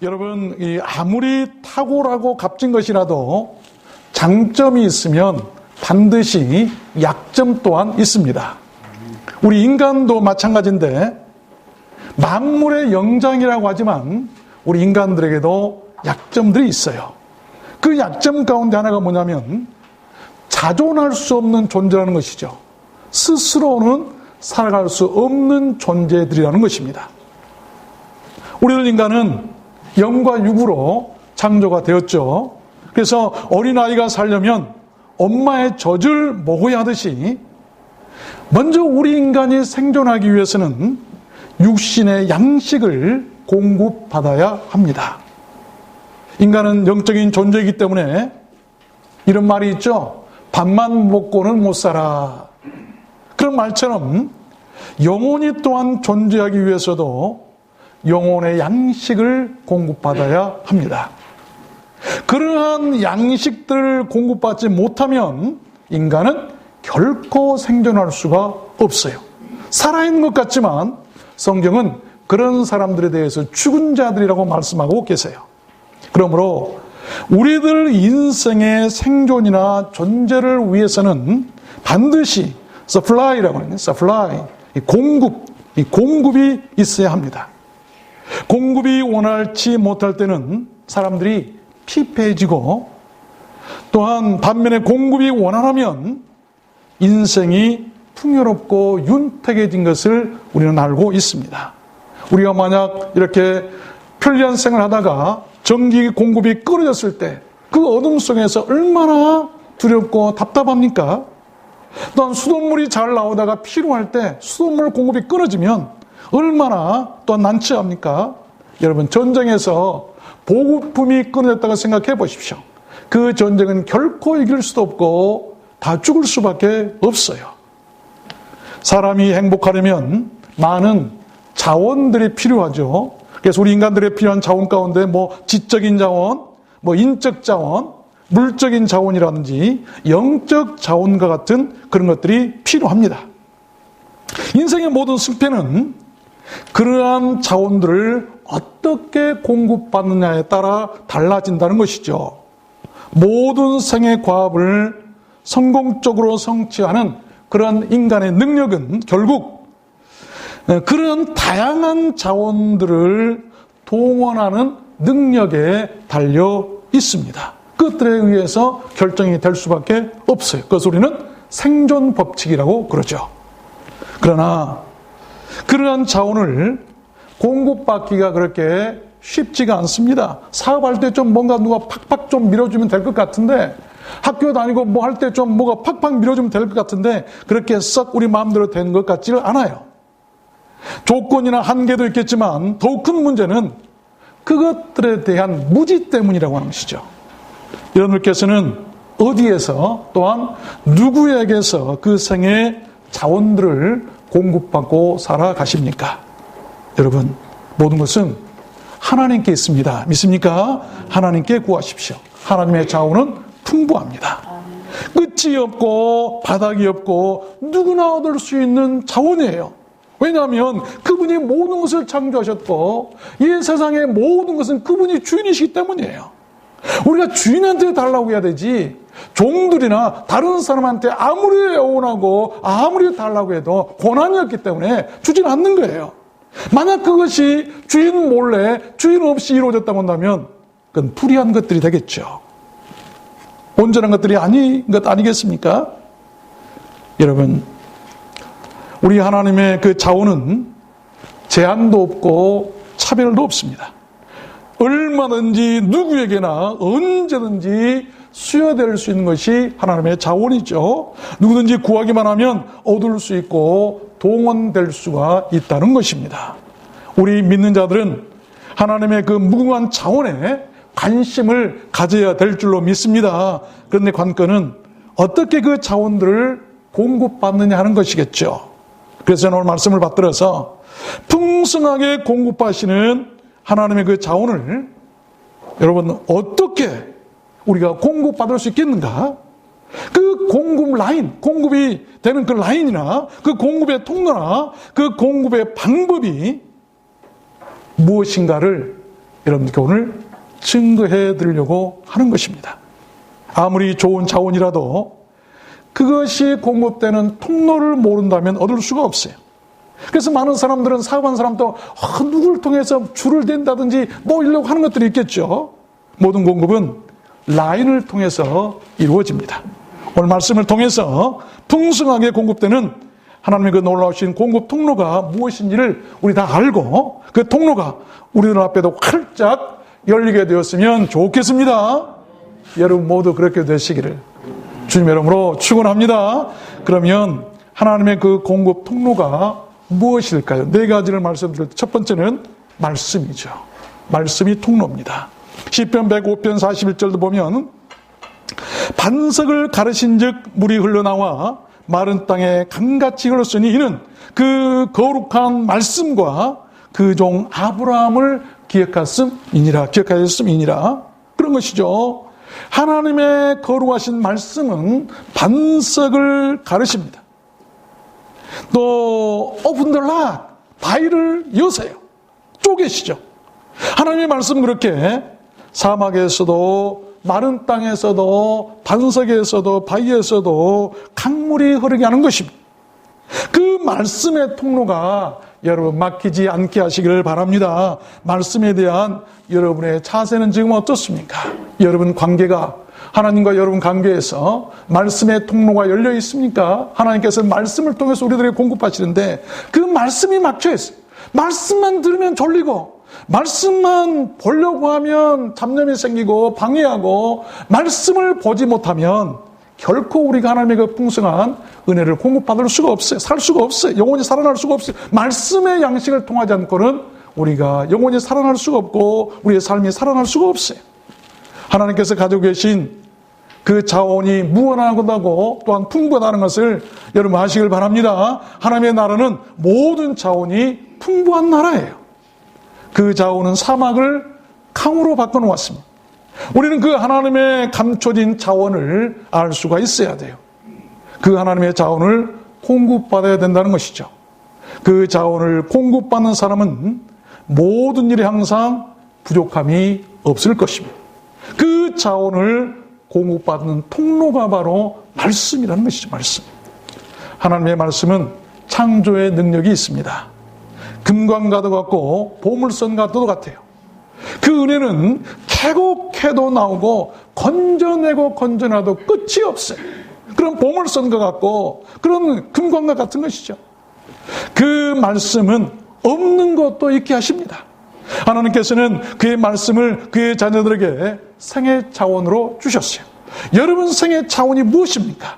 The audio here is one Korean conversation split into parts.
여러분, 아무리 탁월하고 값진 것이라도 장점이 있으면 반드시 약점 또한 있습니다. 우리 인간도 마찬가지인데 만물의 영장이라고 하지만 우리 인간들에게도 약점들이 있어요. 그 약점 가운데 하나가 뭐냐면 자존할 수 없는 존재라는 것이죠. 스스로는 살아갈 수 없는 존재들이라는 것입니다. 우리들 인간은 영과 육으로 창조가 되었죠. 그래서 어린아이가 살려면 엄마의 젖을 먹어야 하듯이 먼저 우리 인간이 생존하기 위해서는 육신의 양식을 공급받아야 합니다. 인간은 영적인 존재이기 때문에 이런 말이 있죠. 밥만 먹고는 못 살아. 그런 말처럼 영혼이 또한 존재하기 위해서도 영혼의 양식을 공급받아야 합니다. 그러한 양식들을 공급받지 못하면 인간은 결코 생존할 수가 없어요. 살아있는 것 같지만 성경은 그런 사람들에 대해서 죽은 자들이라고 말씀하고 계세요. 그러므로 우리들 인생의 생존이나 존재를 위해서는 반드시 supply라고 하는 supply, 공급이 있어야 합니다. 공급이 원활치 못할 때는 사람들이 피폐해지고 또한 반면에 공급이 원활하면 인생이 풍요롭고 윤택해진 것을 우리는 알고 있습니다. 우리가 만약 이렇게 편리한 생활을 하다가 전기 공급이 끊어졌을 때 그 어둠 속에서 얼마나 두렵고 답답합니까? 또한 수돗물이 잘 나오다가 필요할 때 수돗물 공급이 끊어지면 얼마나 또한 난처합니까? 여러분, 전쟁에서 보급품이 끊어졌다고 생각해 보십시오. 그 전쟁은 결코 이길 수도 없고 다 죽을 수밖에 없어요. 사람이 행복하려면 많은 자원들이 필요하죠. 그래서 우리 인간들의 필요한 자원 가운데 지적인 자원, 인적 자원, 물적인 자원이라든지 영적 자원과 같은 그런 것들이 필요합니다. 인생의 모든 승패는 그러한 자원들을 어떻게 공급받느냐에 따라 달라진다는 것이죠. 모든 생의 과업을 성공적으로 성취하는 그런 인간의 능력은 결국 그런 다양한 자원들을 동원하는 능력에 달려 있습니다. 그것들에 의해서 결정이 될 수밖에 없어요. 그것을 우리는 생존 법칙이라고 그러죠. 그러나 그러한 자원을 공급받기가 그렇게 쉽지가 않습니다. 사업할 때 좀 뭔가 누가 팍팍 좀 밀어주면 될 것 같은데, 학교 다니고 할 때 좀 뭐가 팍팍 밀어주면 될 것 같은데 그렇게 썩 우리 마음대로 되는 것 같지를 않아요. 조건이나 한계도 있겠지만 더욱 큰 문제는 그것들에 대한 무지 때문이라고 하는 것이죠. 여러분들께서는 어디에서 또한 누구에게서 그 생의 자원들을 공급받고 살아가십니까? 여러분, 모든 것은 하나님께 있습니다. 믿습니까? 하나님께 구하십시오. 하나님의 자원은 풍부합니다. 끝이 없고 바닥이 없고 누구나 얻을 수 있는 자원이에요. 왜냐하면 그분이 모든 것을 창조하셨고 이 세상의 모든 것은 그분이 주인이시기 때문이에요. 우리가 주인한테 달라고 해야 되지 종들이나 다른 사람한테 아무리 애원하고 아무리 달라고 해도 고난이 없기 때문에 주진 않는 거예요. 만약 그것이 주인 몰래 주인 없이 이루어졌다고 한다면 그건 불의한 것들이 되겠죠. 온전한 것들이 아닌 것 아니겠습니까? 여러분, 우리 하나님의 그 자원은 제한도 없고 차별도 없습니다. 얼마든지 누구에게나 언제든지 수여될 수 있는 것이 하나님의 자원이죠. 누구든지 구하기만 하면 얻을 수 있고 동원될 수가 있다는 것입니다. 우리 믿는 자들은 하나님의 그 무궁한 자원에 관심을 가져야 될 줄로 믿습니다. 그런데 관건은 어떻게 그 자원들을 공급받느냐 하는 것이겠죠. 그래서 오늘 말씀을 받들어서 풍성하게 공급하시는 하나님의 그 자원을 여러분 어떻게 우리가 공급받을 수 있겠는가? 그 공급 라인, 공급이 되는 그 라인이나 그 공급의 통로나 그 공급의 방법이 무엇인가를 여러분께 오늘 증거해 드리려고 하는 것입니다. 아무리 좋은 자원이라도 그것이 공급되는 통로를 모른다면 얻을 수가 없어요. 그래서 많은 사람들은 사업한 사람도 누구를 통해서 줄을 댄다든지 뭐 이러려고 하는 것들이 있겠죠. 모든 공급은 라인을 통해서 이루어집니다. 오늘 말씀을 통해서 풍성하게 공급되는 하나님의 그 놀라우신 공급 통로가 무엇인지를 우리 다 알고 그 통로가 우리들 앞에도 활짝 열리게 되었으면 좋겠습니다. 여러분 모두 그렇게 되시기를 주님의 이름으로 축원합니다. 그러면 하나님의 그 공급 통로가 무엇일까요? 네 가지를 말씀드릴 때 첫 번째는 말씀이죠. 말씀이 통로입니다. 시편 105편 41절도 보면 반석을 가르신 즉 물이 흘러나와 마른 땅에 강같이 흘렀으니 이는 그 거룩한 말씀과 그 종 아브라함을 기억하였음이니라. 그런 것이죠. 하나님의 거룩하신 말씀은 반석을 가르십니다. 또 open the lock, 바위를 여세요. 쪼개시죠. 하나님의 말씀 그렇게 사막에서도 마른 땅에서도 반석에서도 바위에서도 강물이 흐르게 하는 것입니다. 그 말씀의 통로가 여러분 막히지 않게 하시기를 바랍니다. 말씀에 대한 여러분의 자세는 지금 어떻습니까? 여러분 관계가 하나님과 여러분 관계에서 말씀의 통로가 열려 있습니까? 하나님께서 말씀을 통해서 우리들에게 공급하시는데 그 말씀이 막혀 있어요. 말씀만 들으면 졸리고 말씀만 보려고 하면 잡념이 생기고 방해하고 말씀을 보지 못하면 결코 우리가 하나님의 그 풍성한 은혜를 공급받을 수가 없어요. 살 수가 없어요. 영원히 살아날 수가 없어요. 말씀의 양식을 통하지 않고는 우리가 영원히 살아날 수가 없고 우리의 삶이 살아날 수가 없어요. 하나님께서 가지고 계신 그 자원이 무한하다고 또한 풍부하다는 것을 여러분 아시길 바랍니다. 하나님의 나라는 모든 자원이 풍부한 나라예요. 그 자원은 사막을 강으로 바꿔놓았습니다. 우리는 그 하나님의 감춰진 자원을 알 수가 있어야 돼요. 그 하나님의 자원을 공급받아야 된다는 것이죠. 그 자원을 공급받는 사람은 모든 일에 항상 부족함이 없을 것입니다. 그 자원을 공급받는 통로가 바로 말씀이라는 것이죠. 말씀. 하나님의 말씀은 창조의 능력이 있습니다. 금광과도 같고 보물선과도 같아요. 그 은혜는 캐고 캐도 나오고 건져내고 건져놔도 끝이 없어요. 그런 보물선과 같고 그런 금광과 같은 것이죠. 그 말씀은 없는 것도 있게 하십니다. 하나님께서는 그의 말씀을 그의 자녀들에게 생애 자원으로 주셨어요. 여러분 생애 자원이 무엇입니까?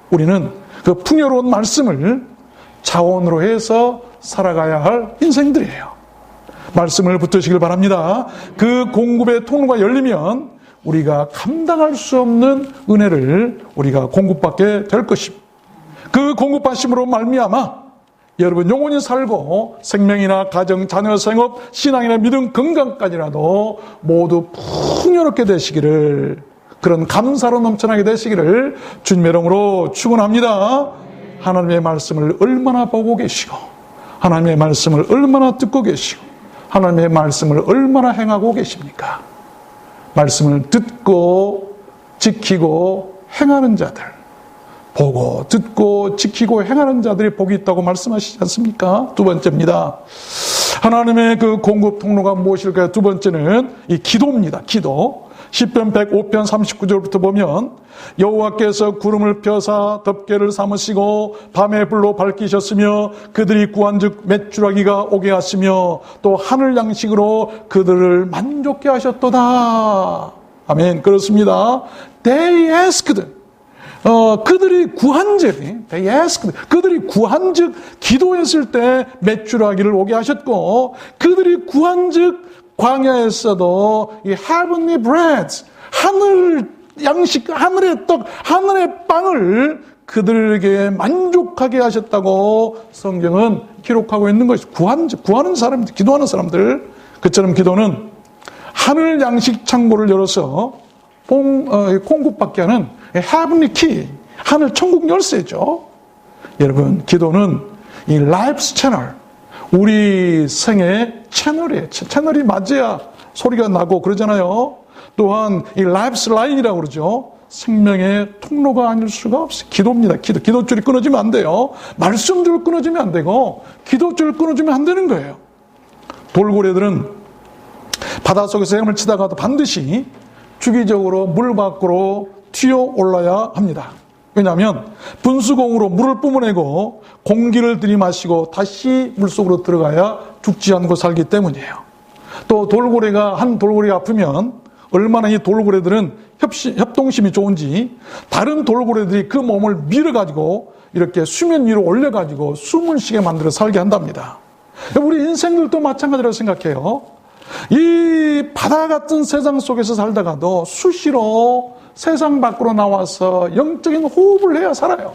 우리는 그 풍요로운 말씀을 자원으로 해서 살아가야 할 인생들이에요. 말씀을 붙드시길 바랍니다. 그 공급의 통로가 열리면 우리가 감당할 수 없는 은혜를 우리가 공급받게 될 것입니다. 그 공급하심으로 말미암아 여러분 영원히 살고 생명이나 가정, 자녀, 생업, 신앙이나 믿음, 건강까지라도 모두 풍요롭게 되시기를 그런 감사로 넘쳐나게 되시기를 주님의 이름으로 축원합니다. 하나님의 말씀을 얼마나 보고 계시고 하나님의 말씀을 얼마나 듣고 계시고 하나님의 말씀을 얼마나 행하고 계십니까? 말씀을 듣고 지키고 행하는 자들 보고 듣고 지키고 행하는 자들이 복이 있다고 말씀하시지 않습니까? 두 번째입니다. 하나님의 그 공급 통로가 무엇일까요? 두 번째는 이 기도입니다. 기도. 시편 105편 39절부터 보면 여호와께서 구름을 펴사 덮개를 삼으시고 밤에 불로 밝히셨으며 그들이 구한즉 메추라기가 오게 하시며 또 하늘 양식으로 그들을 만족케 하셨도다. 아멘. 그렇습니다. They asked. 그들이 구한즉, they asked. 그들이 구한즉 기도했을 때 메추라기를 오게 하셨고 그들이 구한즉 광야에서도 이 heavenly bread, 하늘 양식, 하늘의 떡, 하늘의 빵을 그들에게 만족하게 하셨다고 성경은 기록하고 있는 것이 구하는 사람들, 기도하는 사람들. 그처럼 기도는 하늘 양식 창고를 열어서 공급받게 하는 heavenly key, 하늘 천국 열쇠죠. 여러분, 기도는 이 라이프 채널, 우리 생의 채널이에요. 채널이 맞아야 소리가 나고 그러잖아요. 또한 이 라이프스 라인이라고 그러죠. 생명의 통로가 아닐 수가 없어요. 기도입니다. 기도줄이 끊어지면 안 돼요. 말씀줄 끊어지면 안 되고 기도줄 끊어지면 안 되는 거예요. 돌고래들은 바닷속에서 헤엄을 치다가도 반드시 주기적으로 물 밖으로 튀어 올라야 합니다. 왜냐하면 분수공으로 물을 뿜어내고 공기를 들이마시고 다시 물속으로 들어가야 죽지 않고 살기 때문이에요. 또 한 돌고래가 아프면 얼마나 이 돌고래들은 협동심이 좋은지 다른 돌고래들이 그 몸을 밀어가지고 이렇게 수면 위로 올려가지고 숨을 쉬게 만들어 살게 한답니다. 우리 인생들도 마찬가지라고 생각해요. 이 바다 같은 세상 속에서 살다가도 수시로 세상 밖으로 나와서 영적인 호흡을 해야 살아요.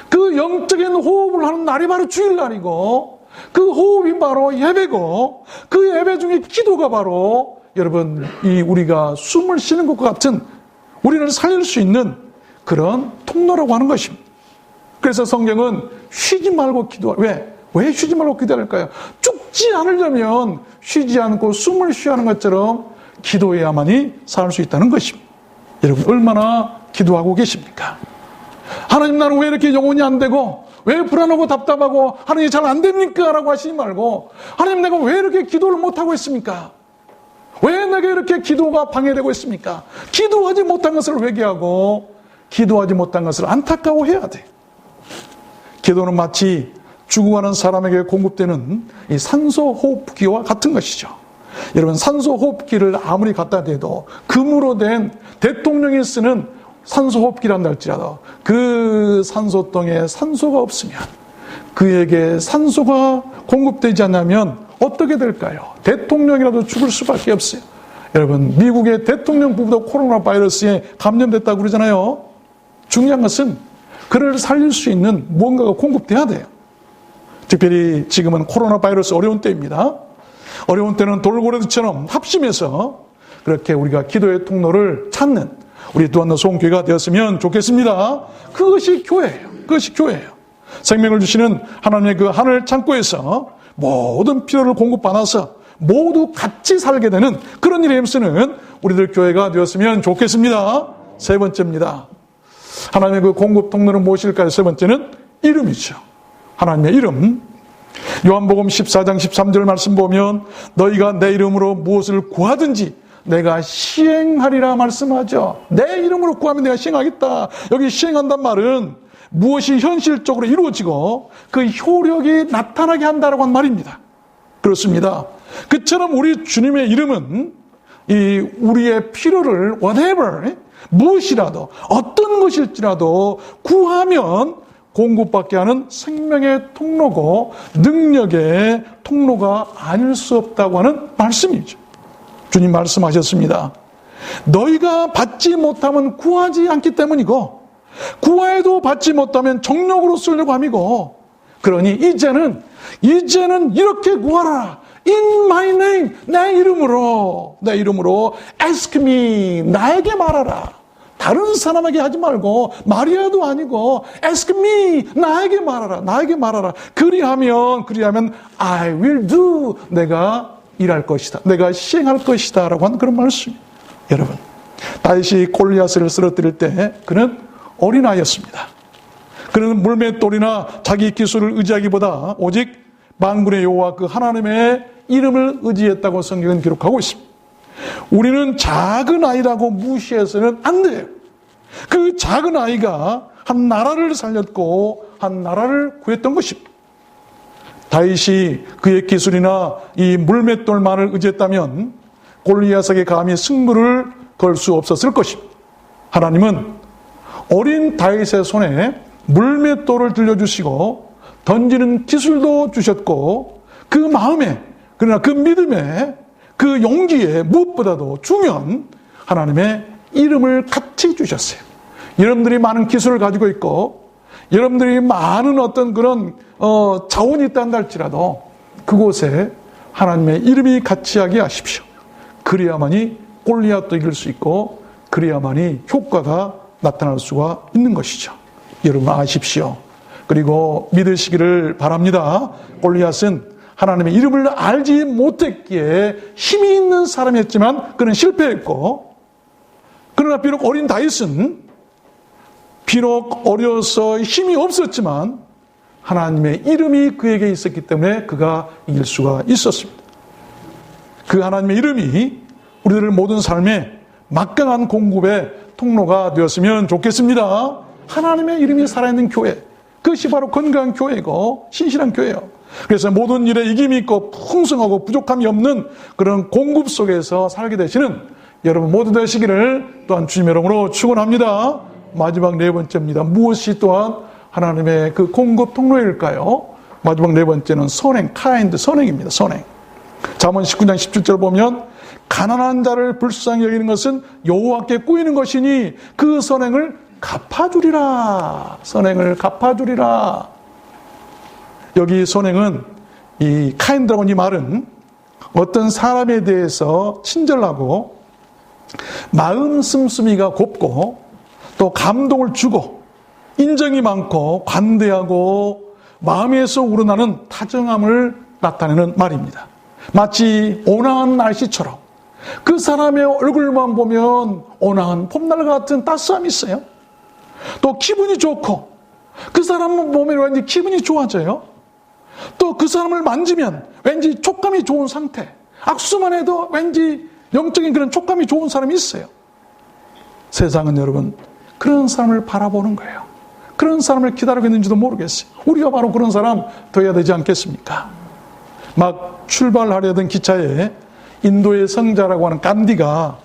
그 영적인 호흡을 하는 날이 바로 주일날이고 그 호흡이 바로 예배고 그 예배 중에 기도가 바로 여러분 우리가 숨을 쉬는 것과 같은 우리를 살릴 수 있는 그런 통로라고 하는 것입니다. 그래서 성경은 쉬지 말고 왜 쉬지 말고 기도할까요? 죽지 않으려면 쉬지 않고 숨을 쉬어하는 것처럼 기도해야만이 살 수 있다는 것입니다. 여러분 얼마나 기도하고 계십니까? 하나님 나는 왜 이렇게 영혼이 안 되고 왜 불안하고 답답하고 하나님 잘 안 됩니까? 라고 하시지 말고 하나님 내가 왜 이렇게 기도를 못하고 있습니까? 왜 내가 이렇게 기도가 방해되고 있습니까? 기도하지 못한 것을 회개하고 기도하지 못한 것을 안타까워해야 돼. 기도는 마치 죽어가는 사람에게 공급되는 이 산소 호흡기와 같은 것이죠. 여러분 산소 호흡기를 아무리 갖다 대도 금으로 된 대통령이 쓰는 산소 호흡기란다 할지라도 그 산소통에 산소가 없으면 그에게 산소가 공급되지 않으면 어떻게 될까요? 대통령이라도 죽을 수밖에 없어요. 여러분 미국의 대통령 부부도 코로나 바이러스에 감염됐다고 그러잖아요. 중요한 것은 그를 살릴 수 있는 무언가가 공급돼야 돼요. 특별히 지금은 코로나 바이러스 어려운 때입니다. 어려운 때는 돌고래들처럼 합심해서 그렇게 우리가 기도의 통로를 찾는 우리 두한나 소원교회가 되었으면 좋겠습니다. 그것이 교회예요. 그것이 교회예요. 생명을 주시는 하나님의 그 하늘 창고에서 모든 필요를 공급받아서 모두 같이 살게 되는 그런 일에 힘쓰는 우리들 교회가 되었으면 좋겠습니다. 세 번째입니다. 하나님의 그 공급 통로는 무엇일까요? 세 번째는 이름이죠. 하나님의 이름. 요한복음 14장 13절 말씀 보면 너희가 내 이름으로 무엇을 구하든지 내가 시행하리라 말씀하죠. 내 이름으로 구하면 내가 시행하겠다. 여기 시행한단 말은 무엇이 현실적으로 이루어지고 그 효력이 나타나게 한다라고 한 말입니다. 그렇습니다. 그처럼 우리 주님의 이름은 이 우리의 필요를 whatever 무엇이라도 어떤 것일지라도 구하면 공급받게 하는 생명의 통로고 능력의 통로가 아닐 수 없다고 하는 말씀이죠. 주님 말씀하셨습니다. 너희가 받지 못하면 구하지 않기 때문이고 구하여도 받지 못하면 정욕으로 쓰려고 함이고 그러니 이제는 이렇게 구하라. In my name, 내 이름으로 ask me, 나에게 말하라. 다른 사람에게 하지 말고 마리아도 아니고 ask me, 나에게 말하라. 그리하면 I will do, 내가 일할 것이다. 내가 시행할 것이다. 라고 하는 그런 말씀입니다. 여러분, 다윗이 골리앗을 쓰러뜨릴 때 그는 어린아이였습니다. 그는 물맷돌이나 자기 기술을 의지하기보다 오직 만군의 여호와 그 하나님의 이름을 의지했다고 성경은 기록하고 있습니다. 우리는 작은 아이라고 무시해서는 안 돼요. 그 작은 아이가 한 나라를 살렸고 한 나라를 구했던 것입니다. 다윗이 그의 기술이나 이 물맷돌만을 의지했다면 골리앗에게 감히 승부를 걸 수 없었을 것입니다. 하나님은 어린 다윗의 손에 물맷돌을 들려주시고 던지는 기술도 주셨고 그 마음에 그러나 그 믿음에 그 용기에 무엇보다도 중요한 하나님의 이름을 같이 주셨어요. 여러분들이 많은 기술을 가지고 있고 여러분들이 많은 어떤 그런 자원이 있다는 할지라도 그곳에 하나님의 이름이 같이 하게 하십시오. 그래야만이 골리앗도 이길 수 있고 그래야만이 효과가 나타날 수가 있는 것이죠. 여러분 아십시오. 그리고 믿으시기를 바랍니다. 골리앗은 하나님의 이름을 알지 못했기에 힘이 있는 사람이었지만 그는 실패했고, 그러나 비록 어린 다윗은 비록 어려서 힘이 없었지만 하나님의 이름이 그에게 있었기 때문에 그가 이길 수가 있었습니다. 그 하나님의 이름이 우리들 모든 삶에 막강한 공급의 통로가 되었으면 좋겠습니다. 하나님의 이름이 살아있는 교회, 그것이 바로 건강한 교회이고 신실한 교회예요. 그래서 모든 일에 이김이 있고 풍성하고 부족함이 없는 그런 공급 속에서 살게 되시는 여러분 모두 되시기를 또한 주님 이름으로 축원합니다. 마지막 네 번째입니다. 무엇이 또한 하나님의 그 공급 통로일까요? 마지막 네 번째는 선행, 카인드, 선행입니다. 선행. 잠언 19장 17절 보면 가난한 자를 불쌍히 여기는 것은 여호와께 꾸이는 것이니 그 선행을 갚아주리라. 선행을 갚아주리라. 여기 선행은 이 카인드라고 이 말은 어떤 사람에 대해서 친절하고 마음 씀씀이가 곱고 또 감동을 주고 인정이 많고 관대하고 마음에서 우러나는 다정함을 나타내는 말입니다. 마치 온화한 날씨처럼 그 사람의 얼굴만 보면 온화한 봄날 같은 따스함이 있어요. 또 기분이 좋고 그 사람만 보면 왠지 기분이 좋아져요. 또 그 사람을 만지면 왠지 촉감이 좋은 상태, 악수만 해도 왠지 영적인 그런 촉감이 좋은 사람이 있어요. 세상은 여러분 그런 사람을 바라보는 거예요. 그런 사람을 기다리고 있는지도 모르겠어요. 우리가 바로 그런 사람 되어야 되지 않겠습니까? 막 출발하려던 기차에 인도의 성자라고 하는 간디가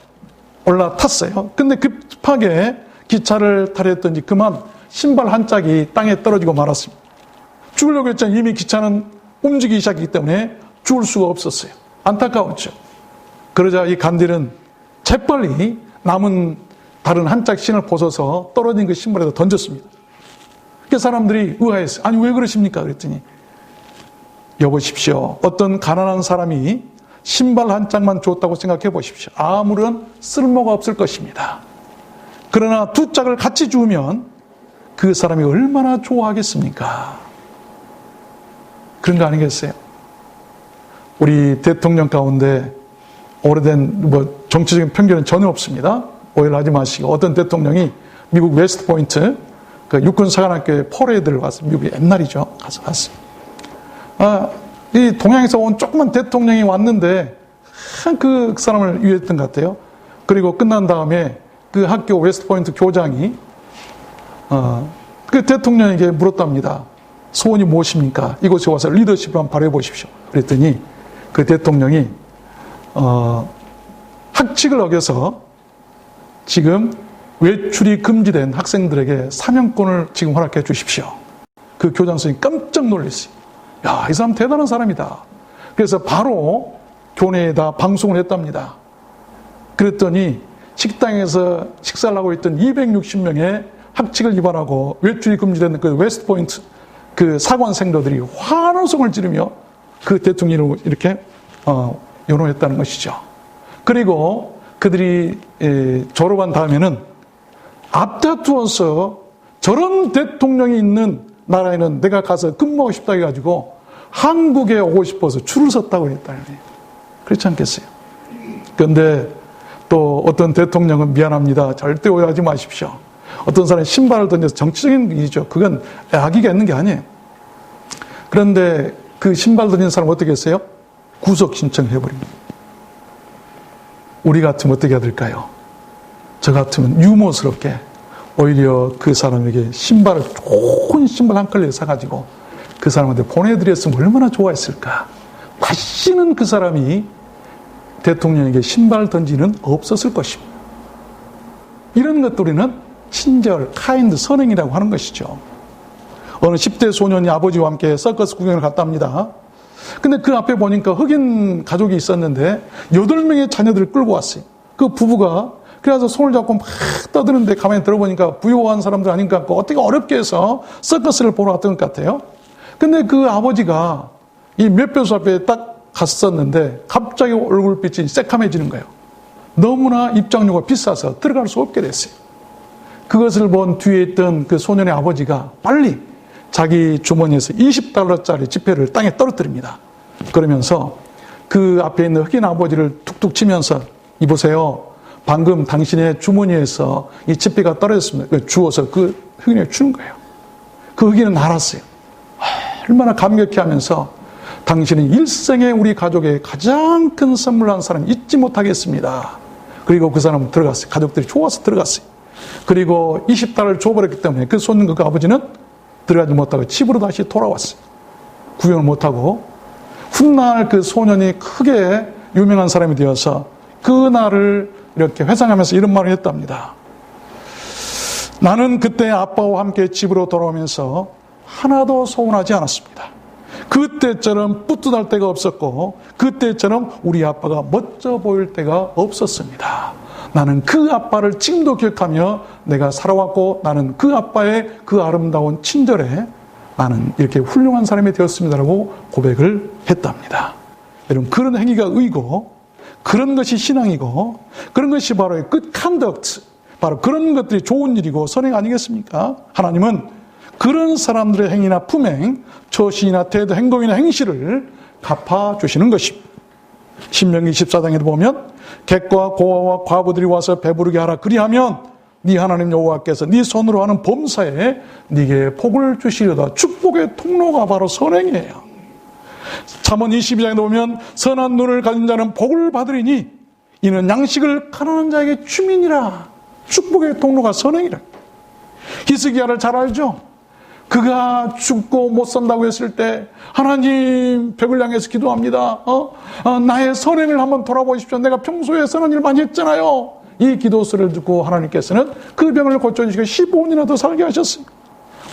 올라탔어요. 근데 급하게 기차를 타려 했더니 그만 신발 한 짝이 땅에 떨어지고 말았습니다. 죽으려고 했잖아요. 이미 기차는 움직이기 시작했기 때문에 죽을 수가 없었어요. 안타까웠죠. 그러자 이 간디는 재빨리 남은 다른 한 짝 신을 벗어서 떨어진 그 신발에다 던졌습니다. 그 사람들이 의아했어요. 아니 왜 그러십니까? 그랬더니 여보십시오. 어떤 가난한 사람이 신발 한 짝만 줬다고 생각해 보십시오. 아무런 쓸모가 없을 것입니다. 그러나 두 짝을 같이 주면 그 사람이 얼마나 좋아하겠습니까? 그런 거 아니겠어요? 우리 대통령 가운데 오래된 정치적인 편견은 전혀 없습니다. 오해를 하지 마시고 어떤 대통령이 미국 웨스트 포인트 그 육군사관학교에 퍼레이드를 갔어요. 미국이 옛날이죠. 가서 갔어요. 이 동양에서 온 조그만 대통령이 왔는데 그 사람을 위했던 것 같아요. 그리고 끝난 다음에 그 학교 웨스트 포인트 교장이 그 대통령에게 물었답니다. 소원이 무엇입니까? 이곳에 와서 리더십을 한번 발휘해 보십시오. 그랬더니 그 대통령이 학칙을 어겨서 지금 외출이 금지된 학생들에게 사명권을 지금 허락해 주십시오. 그 교장 선생님이 깜짝 놀랐어요. 야, 이 사람 대단한 사람이다. 그래서 바로 교내에다 방송을 했답니다. 그랬더니 식당에서 식사를 하고 있던 260명의 학칙을 위반하고 외출이 금지된 그 웨스트 포인트 그 사관생도들이 환호성을 지르며 그 대통령을 이렇게 연호했다는 것이죠. 그리고 그들이 졸업한 다음에는 앞다투어서 저런 대통령이 있는 나라에는 내가 가서 근무하고 싶다 해가지고 한국에 오고 싶어서 줄을 섰다고 했다는 거예요. 그렇지 않겠어요? 그런데 또 어떤 대통령은 미안합니다. 절대 오해하지 마십시오. 어떤 사람이 신발을 던져서 정치적인 일이죠. 그건 악의가 있는 게 아니에요. 그런데 그 신발 던진 사람 어떻게 했어요? 구속 신청해버립니다. 우리 같으면 어떻게 해야 될까요? 저 같으면 유머스럽게 오히려 그 사람에게 신발을 좋은 신발 한 컬레 사가지고 그 사람한테 보내드렸으면 얼마나 좋아했을까. 다시는 그 사람이 대통령에게 신발 던지는 없었을 것입니다. 이런 것들 우리는 친절, 카인드, 선행이라고 하는 것이죠. 어느 10대 소년이 아버지와 함께 서커스 구경을 갔답니다. 근데 그 앞에 보니까 흑인 가족이 있었는데 8명의 자녀들을 끌고 왔어요. 그 부부가 그래서 손을 잡고 막 떠드는데 가만히 들어보니까 부유한 사람들 아닌 것 같고 어떻게 어렵게 해서 서커스를 보러 왔던 것 같아요. 근데 그 아버지가 이 몇 배수 앞에 딱 갔었는데 갑자기 얼굴빛이 새카매지는 거예요. 너무나 입장료가 비싸서 들어갈 수 없게 됐어요. 그것을 본 뒤에 있던 그 소년의 아버지가 빨리 자기 주머니에서 $20짜리 지폐를 땅에 떨어뜨립니다. 그러면서 그 앞에 있는 흑인 아버지를 툭툭 치면서 이보세요. 방금 당신의 주머니에서 이 집게가 떨어졌습니다. 주워서 그 흑인에게 주는 거예요. 그 흑인은 알았어요. 얼마나 감격해 하면서 당신은 일생에 우리 가족의 가장 큰 선물을 한 사람 잊지 못하겠습니다. 그리고 그 사람은 들어갔어요. 가족들이 좋아서 들어갔어요. 그리고 20달러를 줘버렸기 때문에 그 손님 그 아버지는 들어가지 못하고 집으로 다시 돌아왔어요. 구경을 못하고 훗날 그 소년이 크게 유명한 사람이 되어서 그날을 이렇게 회상하면서 이런 말을 했답니다. 나는 그때 아빠와 함께 집으로 돌아오면서 하나도 서운하지 않았습니다. 그때처럼 뿌듯할 때가 없었고 그때처럼 우리 아빠가 멋져 보일 때가 없었습니다. 나는 그 아빠를 지금도 기억하며 내가 살아왔고 나는 그 아빠의 그 아름다운 친절에 나는 이렇게 훌륭한 사람이 되었습니다라고 고백을 했답니다. 여러분 그런 행위가 의고 그런 것이 신앙이고 그런 것이 바로 good conduct 바로 그런 것들이 좋은 일이고 선행 아니겠습니까? 하나님은 그런 사람들의 행위나 품행, 처신이나 태도, 행동이나 행실을 갚아주시는 것입니다. 신명기 14장에도 보면 객과 고아와 과부들이 와서 배부르게 하라 그리하면 네 하나님 여호와께서 네 손으로 하는 범사에 네게 복을 주시려다. 축복의 통로가 바로 선행이에요. 잠언 22장에 보면 선한 눈을 가진 자는 복을 받으리니 이는 양식을 가난한 자에게 주민이라. 축복의 통로가 선행이라. 히스기야를 잘 알죠? 그가 죽고 못 산다고 했을 때 하나님 벽을 향해서 기도합니다. 나의 선행을 한번 돌아보십시오. 내가 평소에 선한 일 많이 했잖아요. 이 기도서를 듣고 하나님께서는 그 병을 고쳐주시고 15년이나 더 살게 하셨습니다.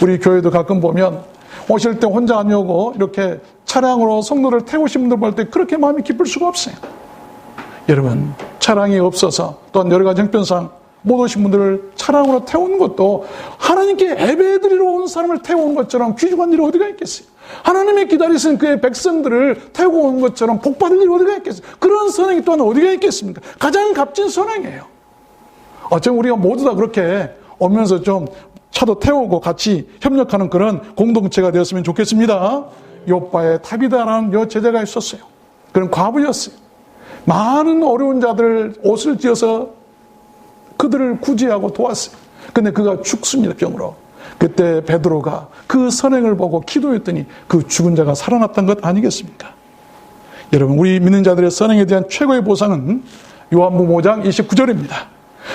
우리 교회도 가끔 보면 오실 때 혼자 안 오고 이렇게 차량으로 성도를 태우신 분들 볼 때 그렇게 마음이 기쁠 수가 없어요. 여러분 차량이 없어서 또한 여러 가지 형편상 못 오신 분들을 차량으로 태우는 것도 하나님께 예배드리러 온 사람을 태우는 것처럼 귀중한 일이 어디가 있겠어요? 하나님이 기다리신 그의 백성들을 태우고 온 것처럼 복받을 일이 어디가 있겠어요? 그런 선행이 또한 어디가 있겠습니까? 가장 값진 선행이에요. 어쩌면 우리가 모두 다 그렇게 오면서 좀 차도 태우고 같이 협력하는 그런 공동체가 되었으면 좋겠습니다. 요바의 타비다라는 여제자가 있었어요. 그런 과부였어요. 많은 어려운 자들 옷을 쥐어서 그들을 구제하고 도왔어요. 근데 그가 죽습니다, 병으로. 그때 베드로가 그 선행을 보고 기도했더니 그 죽은 자가 살아났던 것 아니겠습니까? 여러분, 우리 믿는 자들의 선행에 대한 최고의 보상은 요한복음 5장 29절입니다.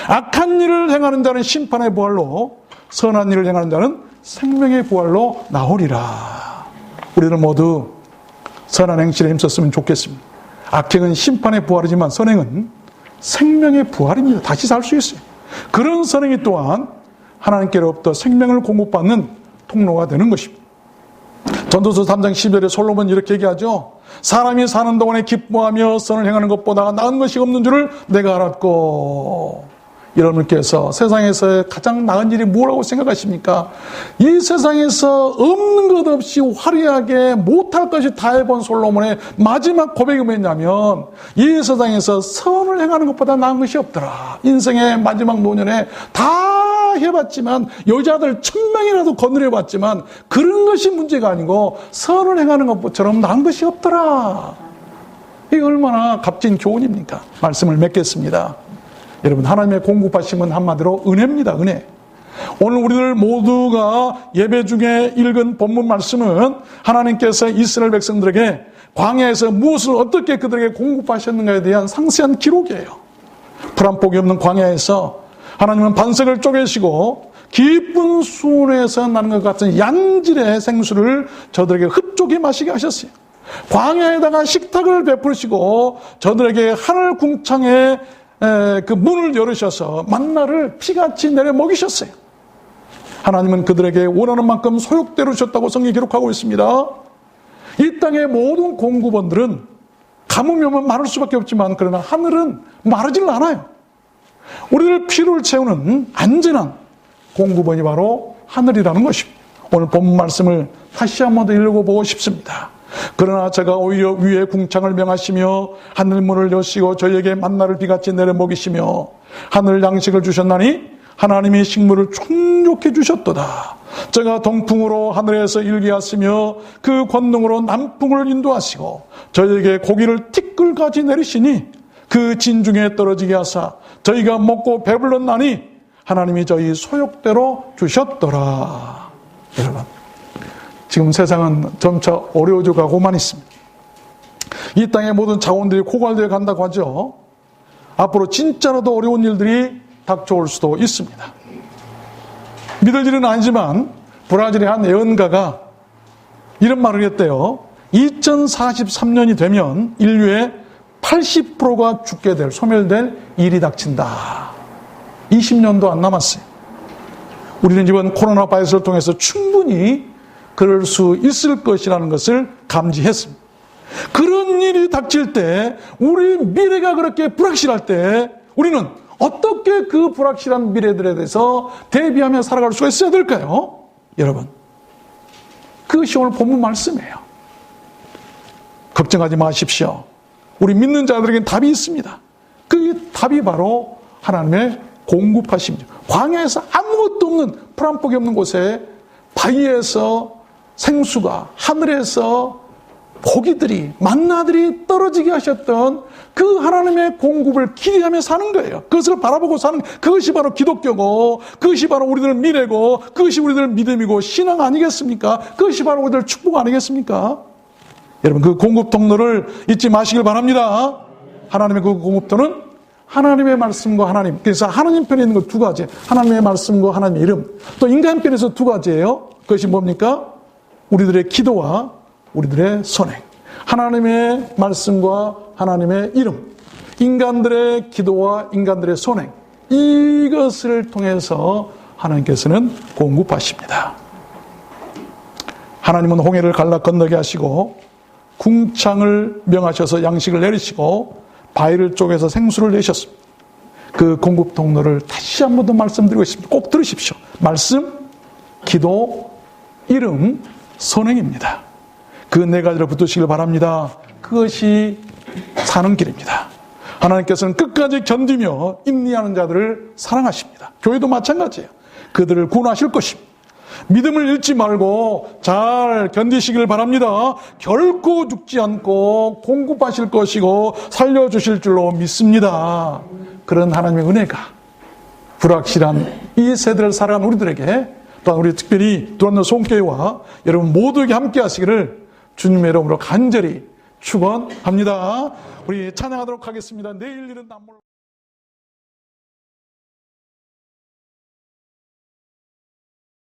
악한 일을 행하는 자는 심판의 부활로, 선한 일을 행하는 자는 생명의 부활로 나오리라. 우리는 모두 선한 행실에 힘썼으면 좋겠습니다. 악행은 심판의 부활이지만 선행은 생명의 부활입니다. 다시 살 수 있어요. 그런 선행이 또한 하나님께로부터 생명을 공급받는 통로가 되는 것입니다. 전도서 3장 10절에 솔로몬이 이렇게 얘기하죠. 사람이 사는 동안에 기뻐하며 선을 행하는 것보다 나은 것이 없는 줄을 내가 알았고. 여러분께서 세상에서 가장 나은 일이 뭐라고 생각하십니까? 이 세상에서 없는 것 없이 화려하게 못할 것이 다 해본 솔로몬의 마지막 고백이 뭐였냐면 이 세상에서 선을 행하는 것보다 나은 것이 없더라. 인생의 마지막 노년에 다 해봤지만 여자들 1000명이라도 거느려봤지만 그런 것이 문제가 아니고 선을 행하는 것처럼 나은 것이 없더라. 이게 얼마나 값진 교훈입니까? 말씀을 맺겠습니다. 여러분 하나님의 공급하심은 한마디로 은혜입니다. 은혜. 오늘 우리들 모두가 예배 중에 읽은 본문 말씀은 하나님께서 이스라엘 백성들에게 광야에서 무엇을 어떻게 그들에게 공급하셨는가에 대한 상세한 기록이에요. 풀한폭이 없는 광야에서 하나님은 반석을 쪼개시고 깊은 수온에서 나는 것 같은 양질의 생수를 저들에게 흡족히 마시게 하셨어요. 광야에다가 식탁을 베푸시고 저들에게 하늘 궁창에 그 문을 열으셔서 만나를 피같이 내려 먹이셨어요. 하나님은 그들에게 원하는 만큼 소욕대로 주셨다고 성경이 기록하고 있습니다. 이 땅의 모든 공급원들은 가뭄이 오면 마를 수밖에 없지만 그러나 하늘은 마르질 않아요. 우리를 필요를 채우는 안전한 공급원이 바로 하늘이라는 것입니다. 오늘 본 말씀을 다시 한번 더 읽어보고 싶습니다. 그러나 제가 오히려 위에 궁창을 명하시며 하늘문을 여시고 저희에게 만나를 비같이 내려 먹이시며 하늘 양식을 주셨나니 하나님이 식물을 충족해 주셨도다. 저가 동풍으로 하늘에서 일기하시며 그 권능으로 남풍을 인도하시고 저에게 고기를 티끌같이 내리시니 그 진중에 떨어지게 하사 저희가 먹고 배불렀나니 하나님이 저희 소욕대로 주셨더라. 여러분, 지금 세상은 점차 어려워져 가고만 있습니다. 이 땅의 모든 자원들이 고갈되어 간다고 하죠. 앞으로 진짜로 더 어려운 일들이 닥쳐올 수도 있습니다. 믿을 일은 아니지만 브라질의 한 예언가가 이런 말을 했대요. 2043년이 되면 인류의 80%가 죽게 될, 소멸될 일이 닥친다. 20년도 안 남았어요. 우리는 이번 코로나 바이러스를 통해서 충분히 그럴 수 있을 것이라는 것을 감지했습니다. 그런 일이 닥칠 때, 우리 미래가 그렇게 불확실할 때 우리는 어떻게 그 불확실한 미래들에 대해서 대비하며 살아갈 수가 있어야 될까요? 여러분, 그것이 오늘 본문 말씀이에요. 걱정하지 마십시오. 우리 믿는 자들에게는 답이 있습니다. 그 답이 바로 하나님의 공급하십니다. 광야에서 아무것도 없는, 풀한폭이 없는 곳에 바위에서 생수가, 하늘에서 고기들이, 만나들이 떨어지게 하셨던 그 하나님의 공급을 기대하며 사는 거예요. 그것을 바라보고 사는, 그것이 바로 기독교고, 그것이 바로 우리들 미래고, 그것이 우리들 믿음이고 신앙 아니겠습니까? 그것이 바로 우리들 축복 아니겠습니까? 여러분, 그 공급 통로를 잊지 마시길 바랍니다. 하나님의 그 공급통은 하나님의 말씀과 하나님, 그래서 하나님 편에 있는 거 두 가지, 하나님의 말씀과 하나님의 이름, 또 인간 편에서 두 가지예요. 그것이 뭡니까? 우리들의 기도와 우리들의 선행. 하나님의 말씀과 하나님의 이름, 인간들의 기도와 인간들의 선행, 이것을 통해서 하나님께서는 공급하십니다. 하나님은 홍해를 갈라 건너게 하시고 궁창을 명하셔서 양식을 내리시고 바위를 쪼개서 생수를 내셨습니다. 그 공급 통로를 다시 한 번 더 말씀드리고 있습니다. 꼭 들으십시오. 말씀, 기도, 이름, 선행입니다. 그 네 가지를 붙드시길 바랍니다. 그것이 사는 길입니다. 하나님께서는 끝까지 견디며 인내하는 자들을 사랑하십니다. 교회도 마찬가지예요. 그들을 구원하실 것입니다. 믿음을 잃지 말고 잘 견디시길 바랍니다. 결코 죽지 않고 공급하실 것이고 살려주실 줄로 믿습니다. 그런 하나님의 은혜가 불확실한 이 세대를 살아가는 우리들에게, 또한 우리 특별히 두란노 송교회와 여러분 모두에게 함께 하시기를 주님의 이름으로 간절히 축원합니다. 우리 찬양하도록 하겠습니다. 내일 일은 남몰